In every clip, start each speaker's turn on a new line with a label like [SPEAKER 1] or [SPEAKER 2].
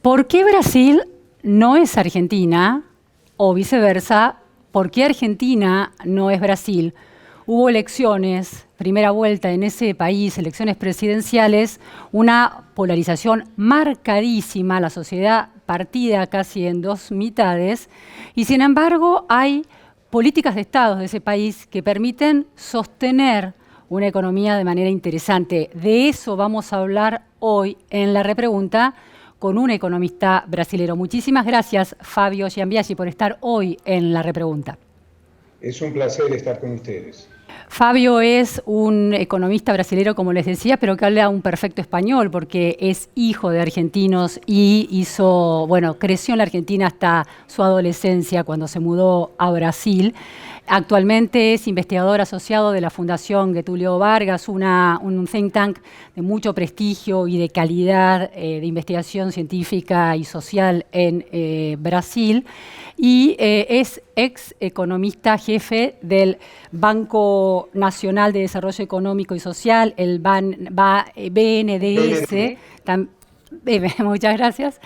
[SPEAKER 1] ¿Por qué Brasil no es Argentina? O viceversa, ¿por qué Argentina no es Brasil? Hubo elecciones, primera vuelta en ese país, elecciones presidenciales, una polarización marcadísima, la sociedad partida casi en dos mitades, y sin embargo hay políticas de Estado de ese país que permiten sostener una economía de manera interesante. De eso vamos a hablar hoy en la repregunta con un economista brasilero. Muchísimas gracias, Fabio Giambiasi, por estar hoy en la repregunta.
[SPEAKER 2] Es un placer estar con ustedes.
[SPEAKER 1] Fabio es un economista brasilero, como les decía, pero que habla un perfecto español porque es hijo de argentinos y creció en la Argentina hasta su adolescencia cuando se mudó a Brasil. Actualmente es investigador asociado de la Fundación Getúlio Vargas, un think tank de mucho prestigio y de calidad de investigación científica y social en Brasil. Y es ex economista jefe del Banco Nacional de Desarrollo Económico y Social, el BNDES. Muchas gracias.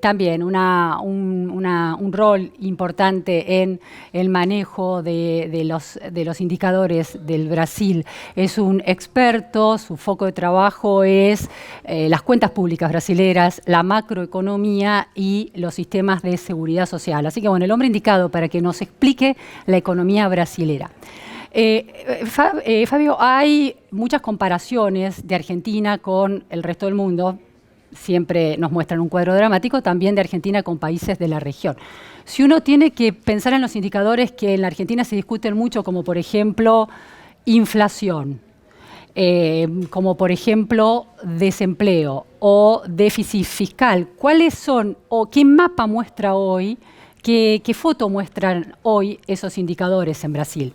[SPEAKER 1] También un rol importante en el manejo de los indicadores del Brasil. Es un experto, su foco de trabajo es las cuentas públicas brasileras, la macroeconomía y los sistemas de seguridad social. Así que, bueno, el hombre indicado para que nos explique la economía brasilera. Fabio, hay muchas comparaciones de Argentina con el resto del mundo. Siempre nos muestran un cuadro dramático, también de Argentina con países de la región. Si uno tiene que pensar en los indicadores que en la Argentina se discuten mucho, como por ejemplo inflación, como por ejemplo desempleo o déficit fiscal, ¿cuáles son o qué mapa muestra hoy, qué foto muestran hoy esos indicadores en Brasil?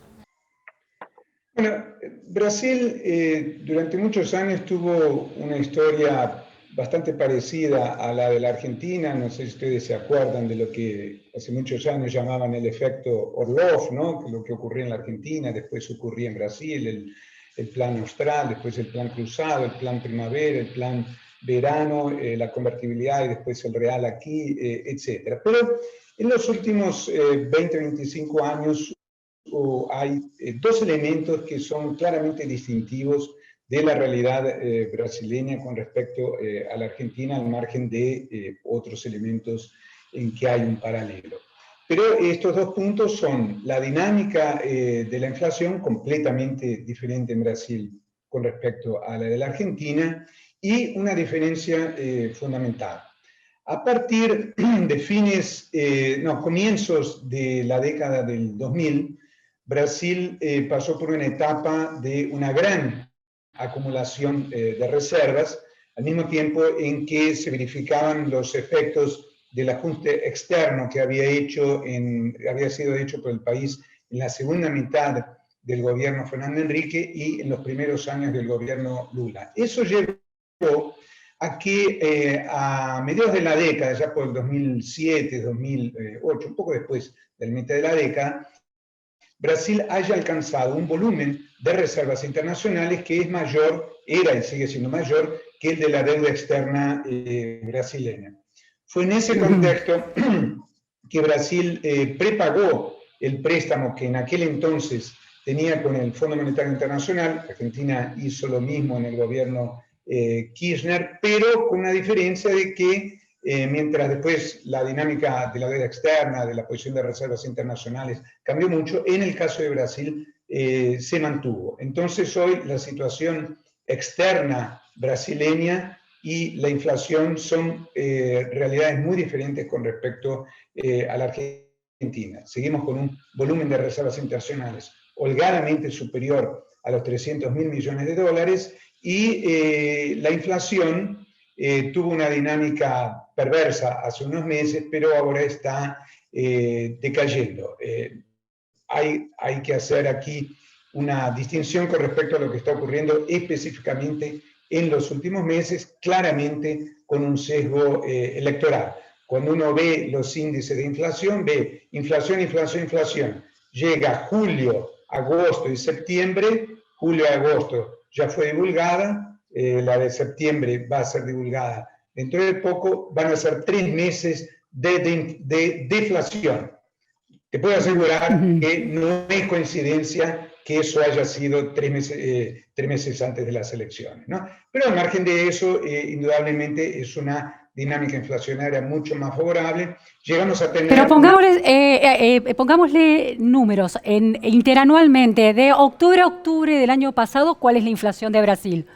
[SPEAKER 2] Bueno, Brasil durante muchos años tuvo una historia bastante parecida a la de la Argentina. No sé si ustedes se acuerdan de lo que hace muchos años llamaban el efecto Orlov, ¿no? Lo que ocurría en la Argentina, después ocurría en Brasil, el plan austral, después el plan cruzado, el plan primavera, el plan verano, la convertibilidad y después el real aquí, etc. Pero en los últimos 20, 25 años hay dos elementos que son claramente distintivos de la realidad brasileña con respecto a la Argentina, al margen de otros elementos en que hay un paralelo. Pero estos dos puntos son la dinámica de la inflación, completamente diferente en Brasil con respecto a la de la Argentina, y una diferencia fundamental. A partir de comienzos de la década del 2000, Brasil pasó por una etapa de una gran acumulación de reservas, al mismo tiempo en que se verificaban los efectos del ajuste externo que había sido hecho por el país en la segunda mitad del gobierno Fernando Henrique y en los primeros años del gobierno Lula. Eso llevó a que a mediados de la década, ya por el 2007, 2008, un poco después de la mitad de la década, Brasil haya alcanzado un volumen de reservas internacionales que es mayor, era y sigue siendo mayor, que el de la deuda externa brasileña. Fue en ese contexto que Brasil prepagó el préstamo que en aquel entonces tenía con el Fondo Monetario Internacional. Argentina hizo lo mismo en el gobierno Kirchner, pero con una diferencia de que mientras después la dinámica de la deuda externa, de la posición de reservas internacionales cambió mucho, en el caso de Brasil se mantuvo. Entonces hoy la situación externa brasileña y la inflación son realidades muy diferentes con respecto a la Argentina. Seguimos con un volumen de reservas internacionales holgadamente superior a los 300.000 millones de dólares y la inflación tuvo una dinámica perversa hace unos meses, pero ahora está decayendo. Hay que hacer aquí una distinción con respecto a lo que está ocurriendo específicamente en los últimos meses, claramente con un sesgo electoral. Cuando uno ve los índices de inflación, ve inflación, inflación, inflación. Llega julio, agosto y septiembre, julio y agosto ya fue divulgada, la de septiembre va a ser divulgada dentro de poco van a ser 3 meses de deflación. Te puedo asegurar que no es coincidencia que eso haya sido 3 meses antes de las elecciones, ¿no? Pero al margen de eso, indudablemente es una dinámica inflacionaria mucho más favorable. Llegamos a tener...
[SPEAKER 1] Pero pongámosle números. Interanualmente, de octubre a octubre del año pasado, ¿cuál es la inflación de Brasil?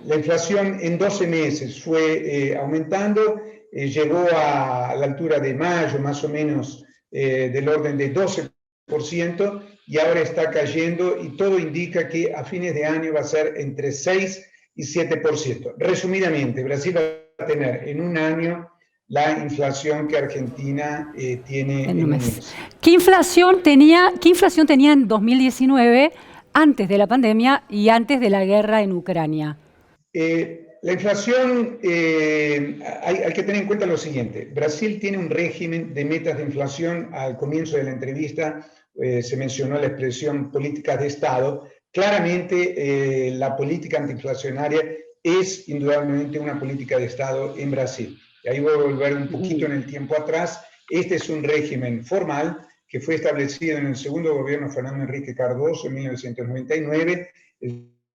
[SPEAKER 2] La inflación en 12 meses fue aumentando, llegó a la altura de mayo, más o menos, del orden de 12%, y ahora está cayendo, y todo indica que a fines de año va a ser entre 6 y 7%. Resumidamente, Brasil va a tener en un año la inflación que Argentina tiene en un mes.
[SPEAKER 1] ¿Qué inflación tenía en 2019, antes de la pandemia y antes de la guerra en Ucrania?
[SPEAKER 2] La inflación, hay que tener en cuenta lo siguiente. Brasil tiene un régimen de metas de inflación. Al comienzo de la entrevista se mencionó la expresión políticas de Estado. Claramente la política antiinflacionaria es indudablemente una política de Estado en Brasil. Y ahí voy a volver un poquito en el tiempo atrás. Este es un régimen formal que fue establecido en el segundo gobierno de Fernando Henrique Cardoso en 1999,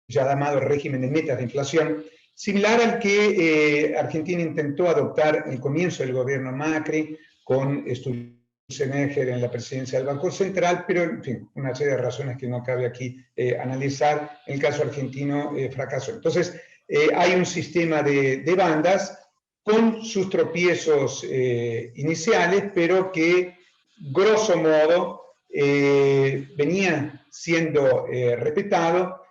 [SPEAKER 2] ya llamado régimen de metas de inflación, similar al que Argentina intentó adoptar en el comienzo del gobierno Macri, con Sturzenegger en la presidencia del Banco Central, pero en fin, una serie de razones que no cabe aquí analizar. En el caso argentino fracasó. Entonces, hay un sistema de bandas con sus tropiezos iniciales, pero que, grosso modo, venía siendo respetado,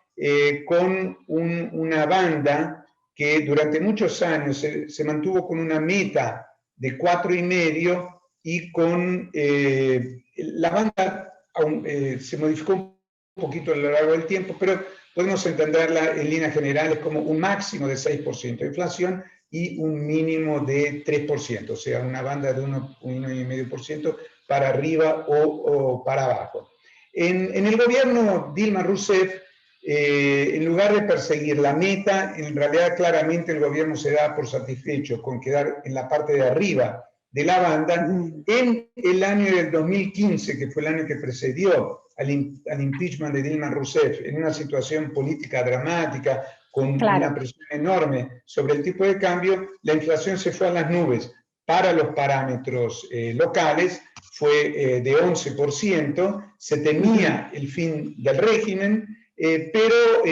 [SPEAKER 2] con una banda que durante muchos años se mantuvo con una meta de 4,5, y con la banda se modificó un poquito a lo largo del tiempo, pero podemos entenderla en líneas generales como un máximo de 6% de inflación y un mínimo de 3%, o sea, una banda de 1,5% para arriba o para abajo. En el gobierno Dilma Rousseff, en lugar de perseguir la meta, en realidad claramente el gobierno se da por satisfecho con quedar en la parte de arriba de la banda. En el año del 2015, que fue el año que precedió al impeachment de Dilma Rousseff, en una situación política dramática, con una presión enorme sobre el tipo de cambio, la inflación se fue a las nubes. Para los parámetros locales fue de 11%, se temía el fin del régimen, pero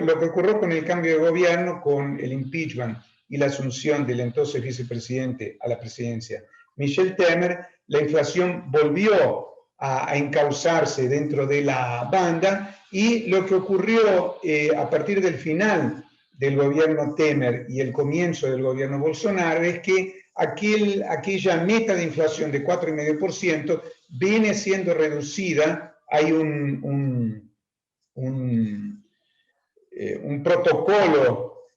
[SPEAKER 2] lo que ocurrió con el cambio de gobierno, con el impeachment y la asunción del entonces vicepresidente a la presidencia, Michel Temer, la inflación volvió a encauzarse dentro de la banda, y lo que ocurrió a partir del final del gobierno Temer y el comienzo del gobierno Bolsonaro es que aquella meta de inflación de 4,5% viene siendo reducida. Hay un protocolo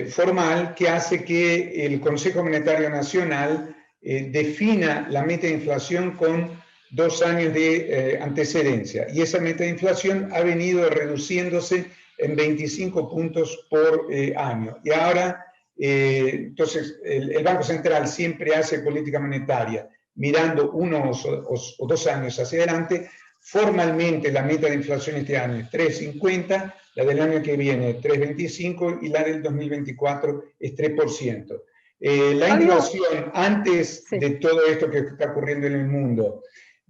[SPEAKER 2] formal que hace que el Consejo Monetario Nacional defina la meta de inflación con 2 años de antecedencia, y esa meta de inflación ha venido reduciéndose en 25 puntos por año. Y ahora, entonces, el Banco Central siempre hace política monetaria mirando 1 o 2 años hacia adelante. Formalmente la meta de inflación este año es 3,50, la del año que viene 3,25 y la del 2024 es 3%. La inflación antes de todo esto que está ocurriendo en el mundo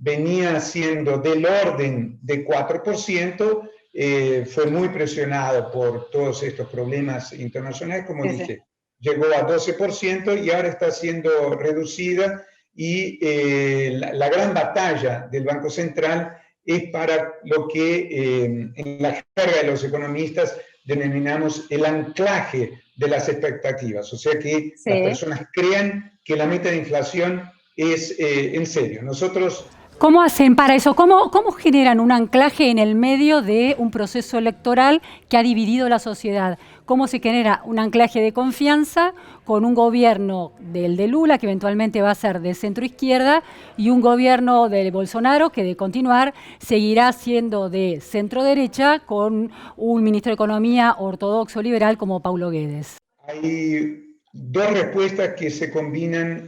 [SPEAKER 2] venía siendo del orden de 4%, fue muy presionado por todos estos problemas internacionales, como dije, llegó a 12% y ahora está siendo reducida, y la gran batalla del Banco Central es para lo que en la jerga de los economistas denominamos el anclaje de las expectativas, o sea que las personas crean que la meta de inflación es en serio. Nosotros...
[SPEAKER 1] ¿Cómo hacen para eso? ¿Cómo generan un anclaje en el medio de un proceso electoral que ha dividido la sociedad? ¿Cómo se genera un anclaje de confianza con un gobierno del de Lula, que eventualmente va a ser de centro izquierda, y un gobierno de Bolsonaro, que de continuar seguirá siendo de centro derecha, con un ministro de Economía ortodoxo liberal como Paulo Guedes?
[SPEAKER 2] dos respuestas que se combinan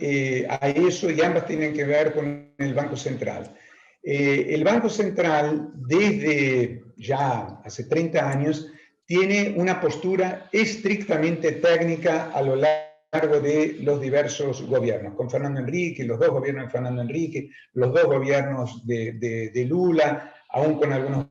[SPEAKER 2] a eso y ambas tienen que ver con el Banco Central. El Banco Central, desde ya hace 30 años, tiene una postura estrictamente técnica a lo largo de los diversos gobiernos, con Fernando Henrique, los dos gobiernos de Fernando Henrique, los dos gobiernos de Lula, aún con algunos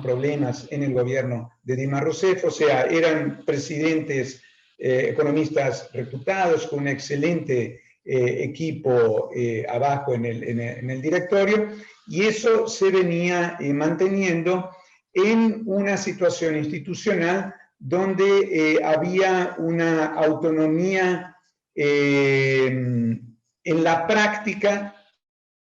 [SPEAKER 2] problemas en el gobierno de Dilma Rousseff, o sea, eran presidentes economistas reputados, con un excelente equipo abajo en el directorio, y eso se venía manteniendo en una situación institucional donde había una autonomía en la práctica,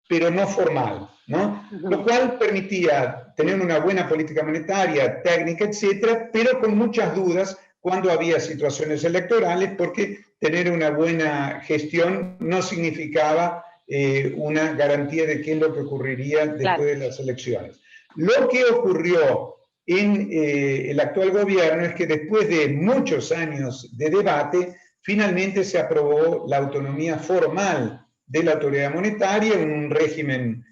[SPEAKER 2] pero no formal, ¿no? Lo cual permitía tener una buena política monetaria, técnica, etcétera, pero con muchas dudas cuando había situaciones electorales, porque tener una buena gestión no significaba una garantía de qué es lo que ocurriría después de las elecciones. Lo que ocurrió en el actual gobierno es que después de muchos años de debate, finalmente se aprobó la autonomía formal de la autoridad monetaria, en un régimen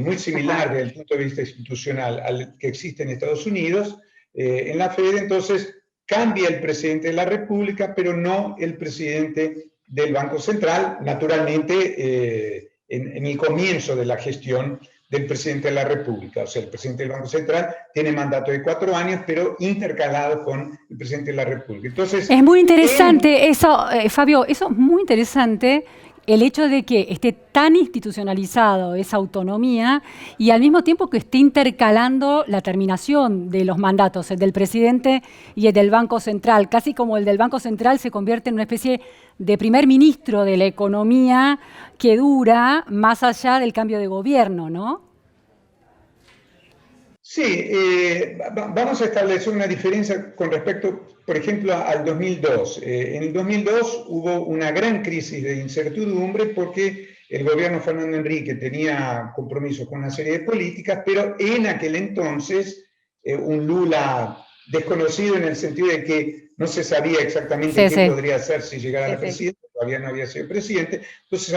[SPEAKER 2] muy similar desde el punto de vista institucional al que existe en Estados Unidos, en la Fed. Entonces cambia el presidente de la República, pero no el presidente del Banco Central, naturalmente en el comienzo de la gestión del presidente de la República. O sea, el presidente del Banco Central tiene mandato de 4 años, pero intercalado con el presidente de la República. Entonces,
[SPEAKER 1] es muy interesante eso, Fabio, eso es muy interesante, el hecho de que esté tan institucionalizado esa autonomía y al mismo tiempo que esté intercalando la terminación de los mandatos, el del presidente y el del Banco Central, casi como el del Banco Central se convierte en una especie de primer ministro de la economía que dura más allá del cambio de gobierno, ¿no?
[SPEAKER 2] Sí, vamos a establecer una diferencia con respecto, por ejemplo, al 2002. En el 2002 hubo una gran crisis de incertidumbre porque el gobierno Fernando Henrique tenía compromisos con una serie de políticas, pero en aquel entonces un Lula desconocido en el sentido de que no se sabía exactamente qué podría hacer si llegara a la presidencia, todavía no había sido presidente, entonces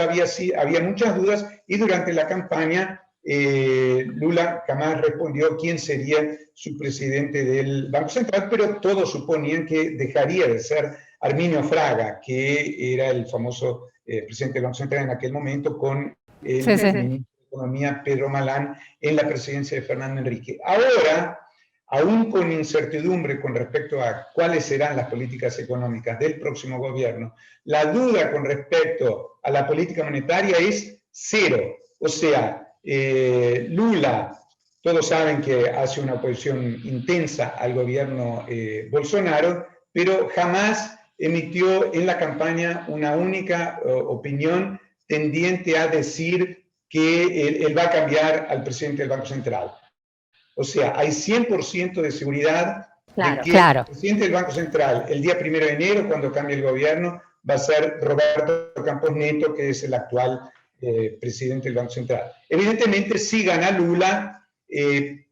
[SPEAKER 2] había muchas dudas y durante la campaña Lula jamás respondió quién sería su presidente del Banco Central, pero todos suponían que dejaría de ser Arminio Fraga, que era el famoso presidente del Banco Central en aquel momento, con el ministro de Economía Pedro Malán en la presidencia de Fernando Henrique. Ahora, aún con incertidumbre con respecto a cuáles serán las políticas económicas del próximo gobierno, la duda con respecto a la política monetaria es cero. O sea, Lula, todos saben que hace una oposición intensa al gobierno Bolsonaro, pero jamás emitió en la campaña una única opinión tendiente a decir que él va a cambiar al presidente del Banco Central. O sea, hay 100% de seguridad de que el presidente del Banco Central, el día 1 de enero, cuando cambie el gobierno, va a ser Roberto Campos Neto, que es el actual presidente del Banco Central. Evidentemente, si gana Lula, es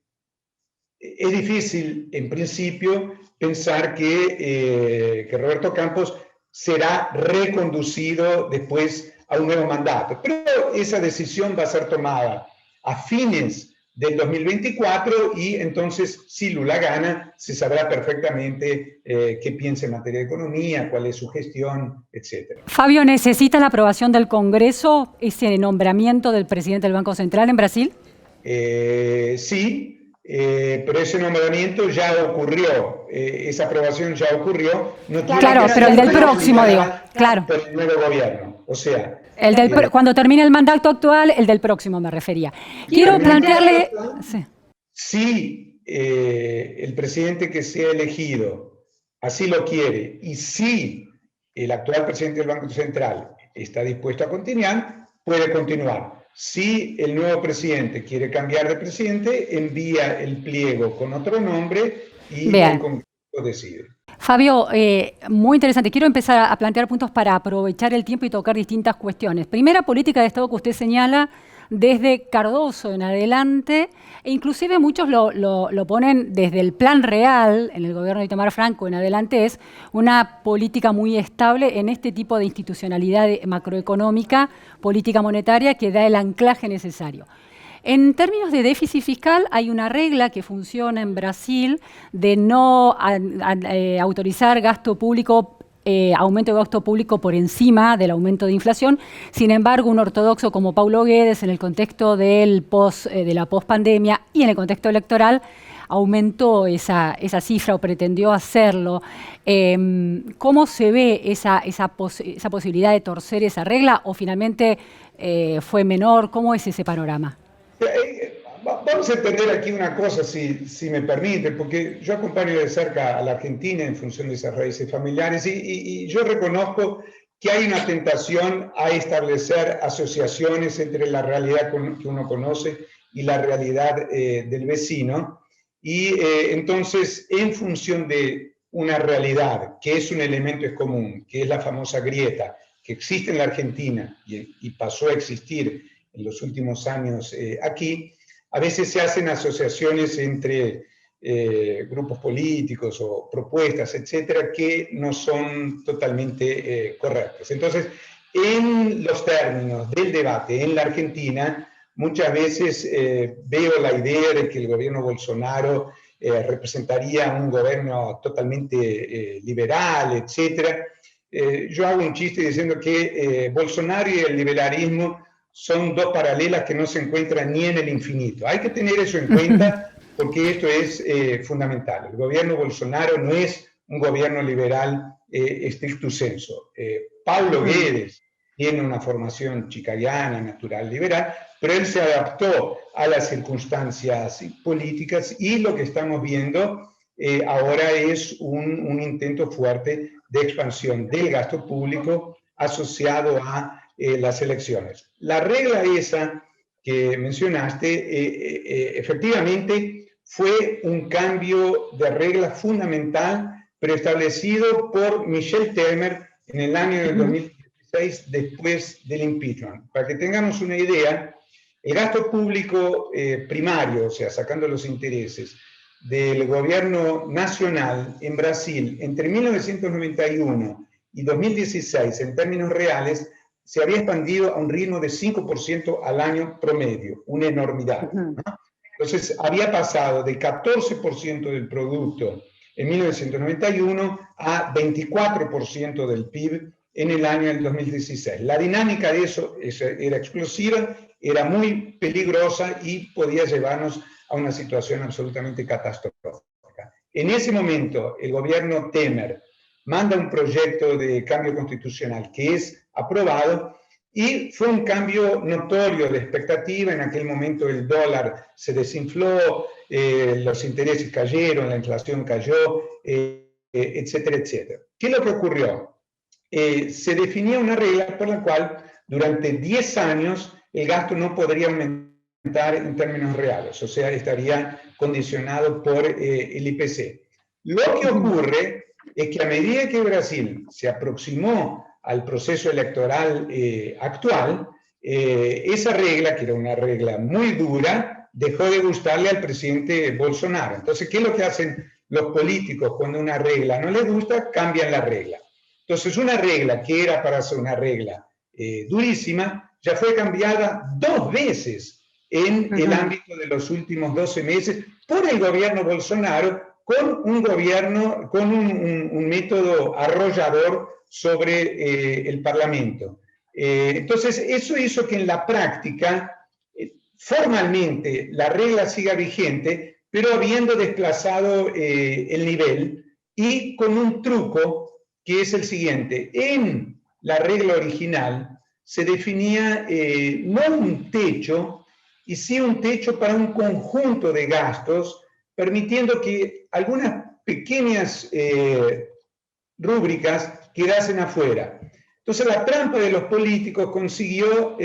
[SPEAKER 2] difícil, en principio, pensar que Roberto Campos será reconducido después a un nuevo mandato. Pero esa decisión va a ser tomada a fines del 2024 y entonces, si Lula gana, se sabrá perfectamente qué piensa en materia de economía, cuál es su gestión, etc.
[SPEAKER 1] Fabio, ¿necesita la aprobación del Congreso ese nombramiento del presidente del Banco Central en Brasil?
[SPEAKER 2] Sí, pero ese nombramiento ya ocurrió, esa aprobación ya ocurrió. No
[SPEAKER 1] claro, pero el del próximo, digo, claro.
[SPEAKER 2] Por el nuevo gobierno, o sea...
[SPEAKER 1] cuando termine el mandato actual, el del próximo me refería. Quiero plantearle...
[SPEAKER 2] Si el presidente que sea elegido así lo quiere y si el actual presidente del Banco Central está dispuesto a continuar, puede continuar. Si el nuevo presidente quiere cambiar de presidente, envía el pliego con otro nombre y el Congreso decide.
[SPEAKER 1] Fabio, muy interesante. Quiero empezar a plantear puntos para aprovechar el tiempo y tocar distintas cuestiones. Primera, política de Estado que usted señala desde Cardoso en adelante, e inclusive muchos lo ponen desde el plan real, en el gobierno de Itamar Franco en adelante, es una política muy estable en este tipo de institucionalidad macroeconómica, política monetaria, que da el anclaje necesario. En términos de déficit fiscal, hay una regla que funciona en Brasil de no autorizar gasto público, aumento de gasto público por encima del aumento de inflación. Sin embargo, un ortodoxo como Paulo Guedes, en el contexto de la pospandemia y en el contexto electoral, aumentó esa cifra o pretendió hacerlo. ¿Cómo se ve esa posibilidad de torcer esa regla o finalmente fue menor? ¿Cómo es ese panorama?
[SPEAKER 2] Vamos a entender aquí una cosa, si me permite, porque yo acompaño de cerca a la Argentina en función de esas raíces familiares y yo reconozco que hay una tentación a establecer asociaciones entre la realidad que uno conoce y la realidad del vecino. Y entonces, en función de una realidad que es un elemento en común, que es la famosa grieta, que existe en la Argentina y pasó a existir en los últimos años aquí, a veces se hacen asociaciones entre grupos políticos o propuestas, etcétera, que no son totalmente correctas. Entonces, en los términos del debate en la Argentina, muchas veces veo la idea de que el gobierno Bolsonaro representaría un gobierno totalmente liberal, etcétera. Yo hago un chiste diciendo que Bolsonaro y el liberalismo son dos paralelas que no se encuentran ni en el infinito. Hay que tener eso en cuenta porque esto es fundamental. El gobierno Bolsonaro no es un gobierno liberal stricto sensu. Paulo Guedes tiene una formación chicagiana, natural, liberal, pero él se adaptó a las circunstancias políticas y lo que estamos viendo ahora es un intento fuerte de expansión del gasto público asociado a las elecciones. La regla esa que mencionaste, efectivamente, fue un cambio de regla fundamental, pero establecido por Michel Temer en el año del 2016, después del impeachment. Para que tengamos una idea, el gasto público primario, o sea, sacando los intereses, del gobierno nacional en Brasil entre 1991 y 2016, en términos reales, se había expandido a un ritmo de 5% al año promedio, una enormidad, ¿no? Entonces, había pasado de 14% del producto en 1991 a 24% del PIB en el año del 2016. La dinámica de eso era explosiva, era muy peligrosa y podía llevarnos a una situación absolutamente catastrófica. En ese momento, el gobierno Temer manda un proyecto de cambio constitucional que es aprobado y fue un cambio notorio de expectativa. En aquel momento el dólar se desinfló, los intereses cayeron, la inflación cayó, etcétera, etcétera. ¿Qué es lo que ocurrió? Se definía una regla por la cual durante 10 años el gasto no podría aumentar en términos reales, o sea, estaría condicionado por el IPC. Lo que ocurre es que a medida que Brasil se aproximó al proceso electoral actual, esa regla, que era una regla muy dura, dejó de gustarle al presidente Bolsonaro. Entonces, ¿qué es lo que hacen los políticos cuando una regla no les gusta? Cambian la regla. Entonces, una regla que era para ser una regla durísima, ya fue cambiada 2 veces en el ámbito de los últimos 12 meses por el gobierno Bolsonaro, con un gobierno, con un método arrollador sobre el Parlamento. Entonces, eso hizo que en la práctica, formalmente, la regla siga vigente, pero habiendo desplazado el nivel y con un truco que es el siguiente. En la regla original se definía no un techo, y sí un techo para un conjunto de gastos, permitiendo que algunas pequeñas rúbricas quedasen afuera. Entonces la trampa de los políticos consistió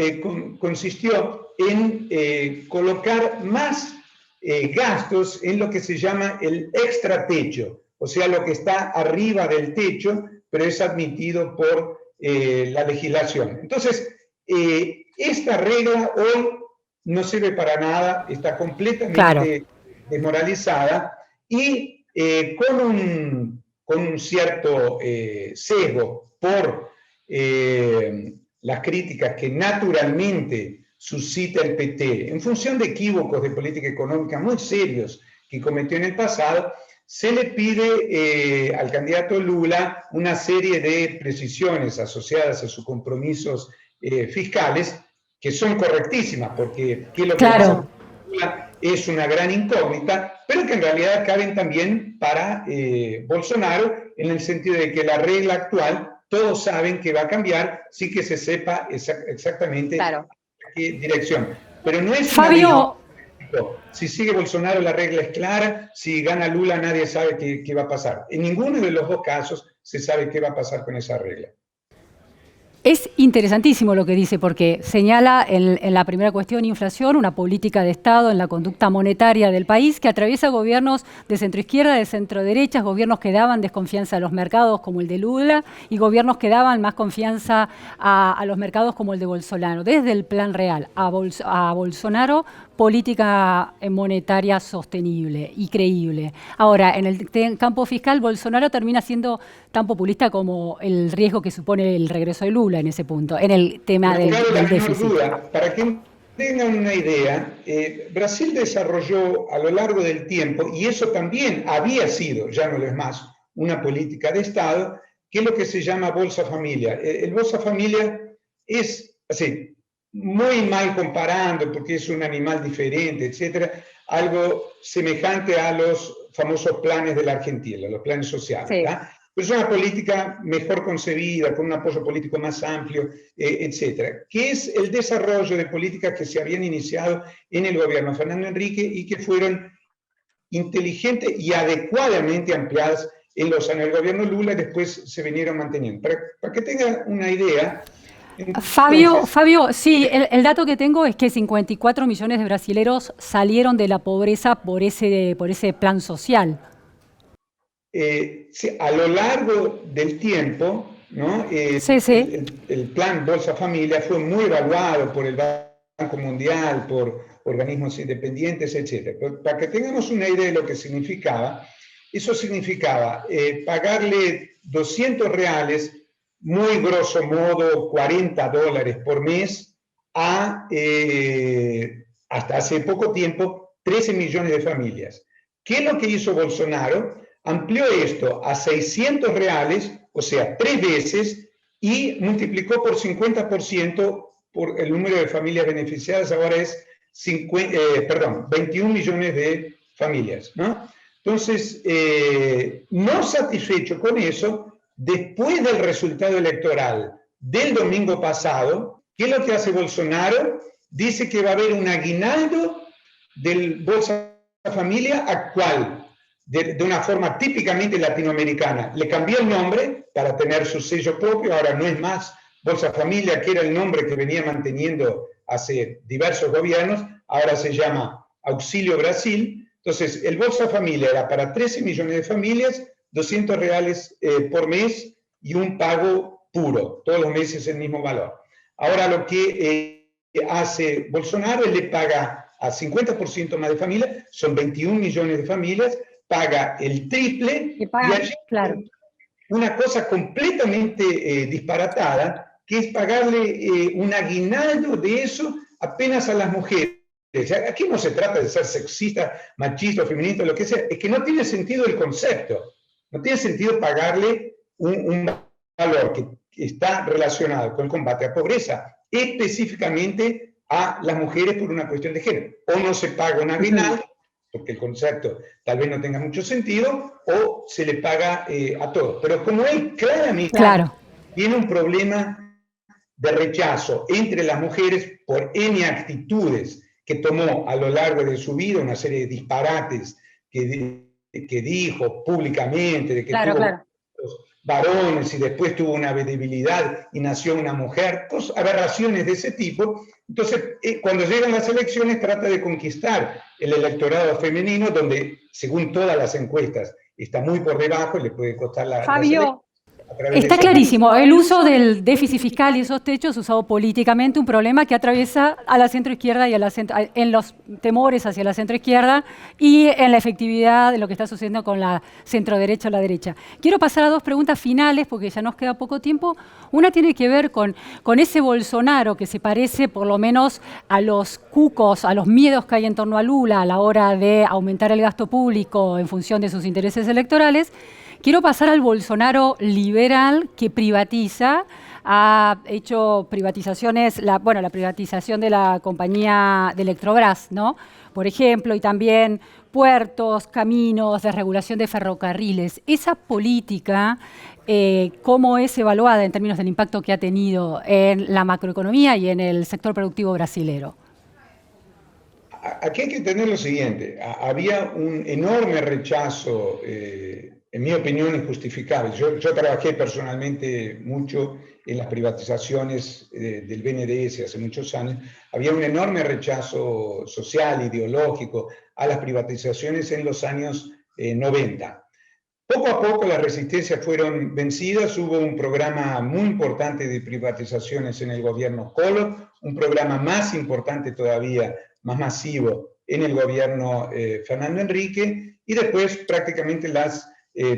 [SPEAKER 2] en colocar más gastos en lo que se llama el extratecho, o sea, lo que está arriba del techo, pero es admitido por la legislación. Entonces, esta regla hoy no sirve para nada, está completamente
[SPEAKER 1] Claro.
[SPEAKER 2] desmoralizada y con un cierto sesgo por las críticas que naturalmente suscita el PT, en función de equívocos de política económica muy serios que cometió en el pasado, se le pide al candidato Lula una serie de precisiones asociadas a sus compromisos fiscales, que son correctísimas, porque ¿qué es lo que va a hacer
[SPEAKER 1] Claro.
[SPEAKER 2] Lula? Es una gran incógnita, pero que en realidad caben también para Bolsonaro, en el sentido de que la regla actual, todos saben que va a cambiar, sin que se sepa exactamente
[SPEAKER 3] Claro.
[SPEAKER 2] qué dirección. Pero no es una
[SPEAKER 1] Fabio,
[SPEAKER 2] si sigue Bolsonaro, la regla es clara. Si gana Lula, nadie sabe qué va a pasar. En ninguno de los dos casos se sabe qué va a pasar con esa regla.
[SPEAKER 1] es interesantísimo lo que dice, porque señala en la primera cuestión inflación, una política de Estado en la conducta monetaria del país que atraviesa gobiernos de centroizquierda, de centroderecha, gobiernos que daban desconfianza a los mercados como el de Lula y gobiernos que daban más confianza a los mercados como el de Bolsonaro. Desde el plan real a Bolsonaro, política monetaria sostenible y creíble. Ahora, en el campo fiscal, Bolsonaro termina siendo tan populista como el riesgo que supone el regreso de Lula en ese punto, en el tema
[SPEAKER 2] No cabe la
[SPEAKER 1] del
[SPEAKER 2] menor
[SPEAKER 1] déficit.
[SPEAKER 2] duda. Para que tengan una idea, Brasil desarrolló a lo largo del tiempo, y eso también había sido, ya no lo es más, una política de Estado, que es lo que se llama Bolsa Familia. El Bolsa Familia es así, muy mal comparando, porque es un animal diferente, etcétera, algo semejante a los famosos planes de la Argentina, los planes sociales.
[SPEAKER 3] Sí.
[SPEAKER 2] Pero es una política mejor concebida, con un apoyo político más amplio, etcétera, que es el desarrollo de políticas que se habían iniciado en el gobierno de Fernando Henrique y que fueron inteligentes y adecuadamente ampliadas en los años del gobierno Lula y después se vinieron manteniendo. Para que tengan una idea.
[SPEAKER 1] Fabio, sí, el dato que tengo es que 54 millones de brasileros salieron de la pobreza por ese plan social.
[SPEAKER 2] Sí, a lo largo del tiempo, ¿no?
[SPEAKER 1] Sí.
[SPEAKER 2] El plan Bolsa Familia fue muy evaluado por el Banco Mundial, por organismos independientes, etc. Pero para que tengamos una idea de lo que significaba, eso significaba pagarle 200 reales, muy grosso modo $40 por mes, a hasta hace poco tiempo 13 millones de familias. ¿Qué es lo que hizo Bolsonaro? Amplió esto a 600 reales, o sea, 3 veces, y multiplicó por 50% por el número de familias beneficiadas, ahora es 21 millones de familias, ¿no? Entonces, no satisfecho con eso, después del resultado electoral del domingo pasado, ¿qué es lo que hace Bolsonaro? Dice que va a haber un aguinaldo del Bolsa Familia actual, de una forma típicamente latinoamericana. Le cambió el nombre para tener su sello propio, ahora no es más Bolsa Familia, que era el nombre que venía manteniendo hace diversos gobiernos, ahora se llama Auxilio Brasil. Entonces, el Bolsa Familia era para 13 millones de familias, 200 reales por mes y un pago puro, todos los meses el mismo valor. Allora lo que hace Bolsonaro es le paga a 50% más de familias, son 21 millones de familias, paga el triple y allí
[SPEAKER 3] claro.
[SPEAKER 2] una cosa completamente disparatada, que es pagarle un aguinaldo de eso apenas a las mujeres. Aquí no se trata de ser sexista, machista, feminista, lo que sea, es que no tiene sentido el concepto, no tiene sentido pagarle un valor que está relacionado con el combate a pobreza, específicamente a las mujeres por una cuestión de género. O no se paga un aguinaldo, porque el concepto tal vez no tenga mucho sentido, o se le paga a todos. Pero como él claramente tiene un problema de rechazo entre las mujeres por N actitudes que tomó a lo largo de su vida, una serie de disparates que dijo públicamente, de que tuvo varones y después tuvo una debilidad y nació una mujer, aberraciones de ese tipo. Entonces, cuando llegan las elecciones trata de conquistar el electorado femenino, donde según todas las encuestas está muy por debajo y le puede costar la...
[SPEAKER 3] Fabio,
[SPEAKER 2] a través de
[SPEAKER 1] Está
[SPEAKER 2] esa
[SPEAKER 1] clarísimo, el uso del déficit fiscal y esos techos usado políticamente, un problema que atraviesa a la centroizquierda y en los temores hacia la centroizquierda y en la efectividad de lo que está sucediendo con la centroderecha o la derecha. Quiero pasar a dos preguntas finales porque ya nos queda poco tiempo. Una tiene que ver con ese Bolsonaro que se parece por lo menos a los cucos, a los miedos que hay en torno a Lula a la hora de aumentar el gasto público en función de sus intereses electorales. Quiero pasar al Bolsonaro liberal que privatiza, ha hecho privatizaciones, la privatización de la compañía de Electrobras, ¿no? Por ejemplo, y también puertos, caminos, desregulación de ferrocarriles. Esa política, ¿cómo es evaluada en términos del impacto que ha tenido en la macroeconomía y en el sector productivo brasilero?
[SPEAKER 2] Aquí hay que entender lo siguiente, había un enorme rechazo, en mi opinión injustificable. Yo trabajé personalmente mucho en las privatizaciones del BNDES hace muchos años. Había un enorme rechazo social, ideológico a las privatizaciones en los años 90. Poco a poco las resistencias fueron vencidas, hubo un programa muy importante de privatizaciones en el gobierno Collor, un programa más importante todavía, más masivo, en el gobierno Fernando Henrique, y después prácticamente las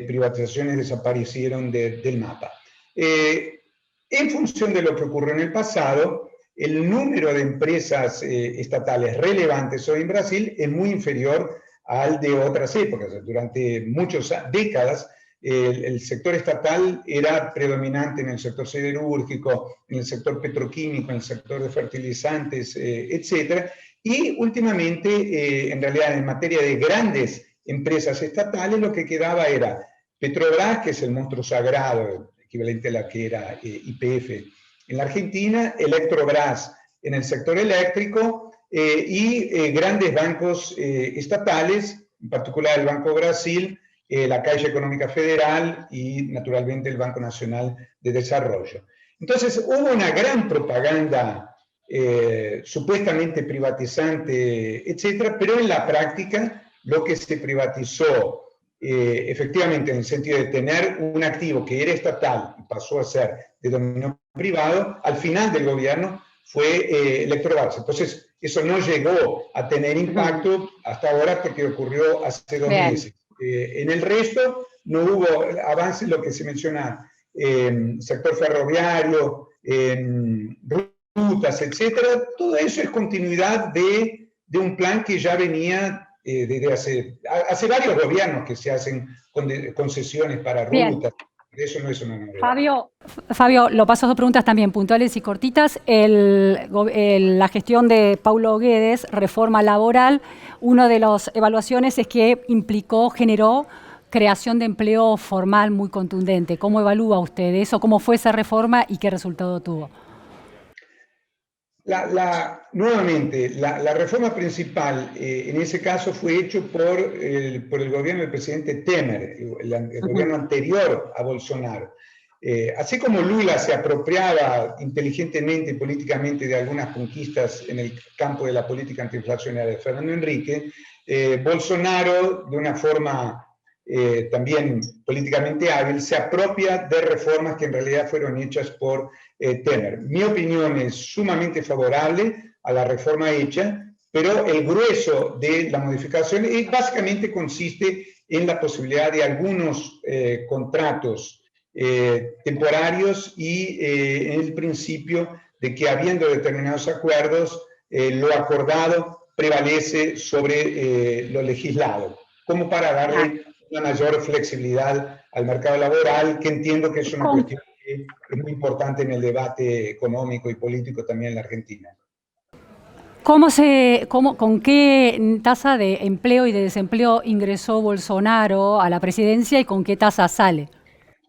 [SPEAKER 2] privatizaciones desaparecieron del mapa. En función de lo que ocurrió en el pasado, el número de empresas estatales relevantes hoy en Brasil es muy inferior al de otras épocas. Durante muchas décadas, el sector estatal era predominante en el sector siderúrgico, en el sector petroquímico, en el sector de fertilizantes, etcétera. Y últimamente, en realidad, en materia de grandes empresas estatales, lo que quedaba era Petrobras, que es el monstruo sagrado, equivalente a la que era YPF en la Argentina, Electrobras en el sector eléctrico, y grandes bancos estatales, en particular el Banco Brasil, la Caixa Económica Federal y naturalmente el Banco Nacional de Desarrollo. Entonces hubo una gran propaganda supuestamente privatizante, etcétera, pero en la práctica lo que se privatizó efectivamente en el sentido de tener un activo que era estatal y pasó a ser de dominio privado, al final del gobierno fue Electrobras. Entonces, eso no llegó a tener impacto hasta ahora porque ocurrió hace 2 meses. En el resto no hubo avance en lo que se menciona sector ferroviario, rutas, etcétera. Todo eso es continuidad de un plan que ya venía desde hace varios gobiernos que se hacen concesiones para rutas. Eso no es una novedad.
[SPEAKER 1] Fabio, lo paso a dos preguntas también puntuales y cortitas. La gestión de Paulo Guedes, reforma laboral, una de las evaluaciones es que generó creación de empleo formal muy contundente. ¿Cómo evalúa usted eso? ¿Cómo fue esa reforma y qué resultado tuvo?
[SPEAKER 2] Nuevamente, la reforma principal en ese caso fue hecho por el gobierno del presidente Temer, el gobierno anterior a Bolsonaro. Así como Lula se apropiaba inteligentemente y políticamente de algunas conquistas en el campo de la política antiinflacionaria de Fernando Henrique, Bolsonaro, de una forma también políticamente hábil, se apropia de reformas que en realidad fueron hechas por Temer. Mi opinión es sumamente favorable a la reforma hecha, pero el grueso de la modificación básicamente consiste en la posibilidad de algunos contratos temporarios y en el principio de que habiendo determinados acuerdos, lo acordado prevalece sobre lo legislado, como para darle una mayor flexibilidad al mercado laboral, que entiendo que es una cuestión que es muy importante en el debate económico y político también en la Argentina.
[SPEAKER 1] ¿Con qué tasa de empleo y de desempleo ingresó Bolsonaro a la presidencia y con qué tasa sale?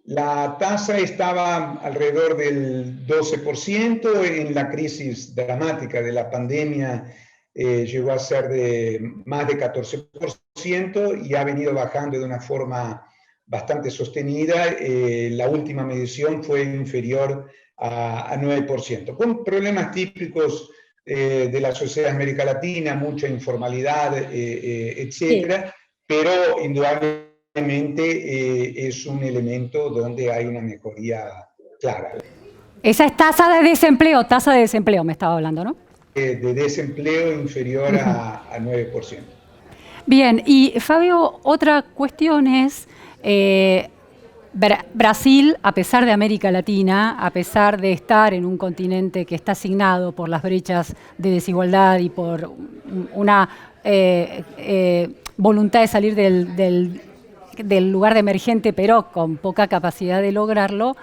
[SPEAKER 2] La tasa estaba alrededor del 12%, en la crisis dramática de la pandemia llegó a ser de más de 14% y ha venido bajando de una forma bastante sostenida. La última medición fue inferior a 9%, con problemas típicos de la sociedad de América Latina, mucha informalidad, etcétera, pero indudablemente es un elemento donde hay una mejoría clara.
[SPEAKER 1] Esa es tasa de desempleo me estaba hablando, ¿no?
[SPEAKER 2] De desempleo inferior a 9%.
[SPEAKER 1] Bien, y Fabio, otra cuestión es, Brasil, a pesar de América Latina, a pesar de estar en un continente que está asignado por las brechas de desigualdad y por una voluntad de salir del lugar de emergente, pero con poca capacidad de lograrlo,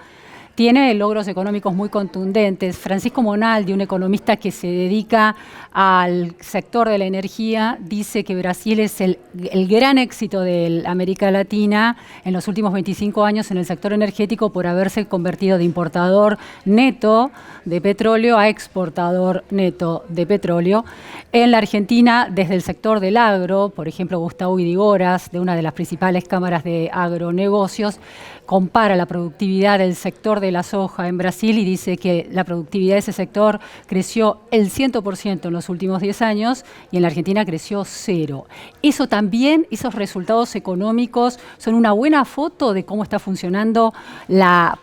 [SPEAKER 1] tiene logros económicos muy contundentes. Francisco Monaldi, un economista que se dedica al sector de la energía, dice que Brasil es el gran éxito de América Latina en los últimos 25 años en el sector energético por haberse convertido de importador neto de petróleo a exportador neto de petróleo. En la Argentina, desde el sector del agro, por ejemplo, Gustavo Idigoras, de una de las principales cámaras de agronegocios, compara la productividad del sector de la soja en Brasil y dice que la productividad de ese sector creció el 100% en los últimos 10 años y en la Argentina creció 0%. Eso también, esos resultados económicos son una buena foto de cómo está funcionando la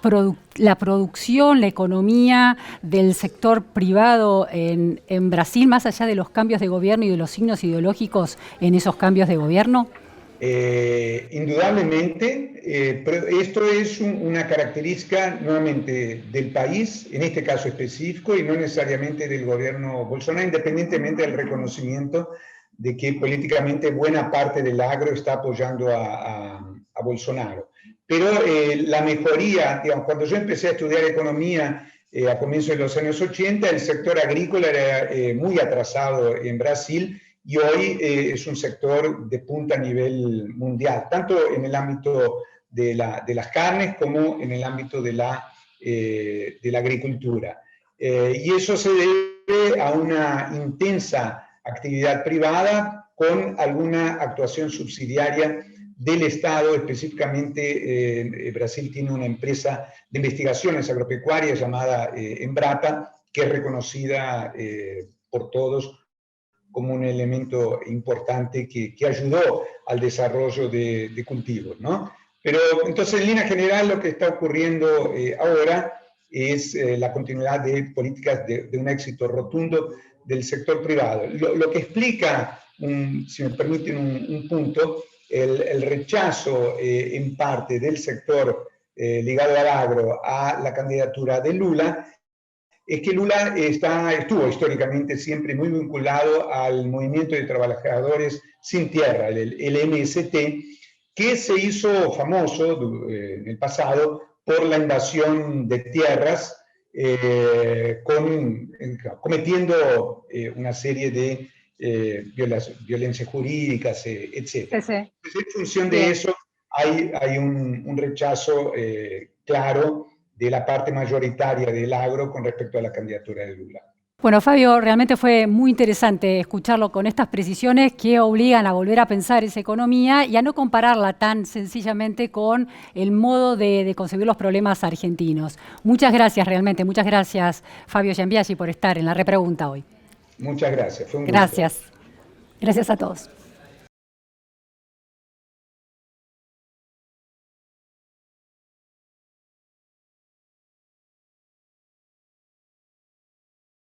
[SPEAKER 1] producción, la economía del sector privado en Brasil, más allá de los cambios de gobierno y de los signos ideológicos en esos cambios de gobierno.
[SPEAKER 2] Indudablemente, pero esto es una característica nuevamente del país, en este caso específico, y no necesariamente del gobierno Bolsonaro, independientemente del reconocimiento de que políticamente buena parte del agro está apoyando a Bolsonaro. Pero la mejoría, digamos, cuando yo empecé a estudiar economía a comienzos de los años 80, el sector agrícola era muy atrasado en Brasil, y hoy es un sector de punta a nivel mundial, tanto en el ámbito de las carnes como en el ámbito de la agricultura. Y eso se debe a una intensa actividad privada con alguna actuación subsidiaria del Estado. Específicamente, Brasil tiene una empresa de investigaciones agropecuarias llamada Embrapa, que es reconocida por todos como un elemento importante que ayudó al desarrollo de cultivos, ¿no? Pero entonces, en línea general, lo que está ocurriendo ahora es la continuidad de políticas de un éxito rotundo del sector privado. Lo que explica, si me permiten un punto, el rechazo en parte del sector ligado al agro a la candidatura de Lula, es que Lula estuvo históricamente siempre muy vinculado al movimiento de trabajadores sin tierra, el MST, que se hizo famoso en el pasado por la invasión de tierras, cometiendo una serie de violencias jurídicas, etc.
[SPEAKER 1] Sí, sí.
[SPEAKER 2] Entonces, en función de eso, hay un rechazo claro de la parte mayoritaria del agro con respecto a la candidatura de Lula.
[SPEAKER 1] Bueno, Fabio, realmente fue muy interesante escucharlo con estas precisiones que obligan a volver a pensar esa economía y a no compararla tan sencillamente con el modo de concebir los problemas argentinos. Muchas gracias, realmente. Muchas gracias, Fabio Giambiasi, por estar en la repregunta hoy.
[SPEAKER 2] Muchas gracias. Fue un gusto.
[SPEAKER 1] Gracias. Gracias a todos.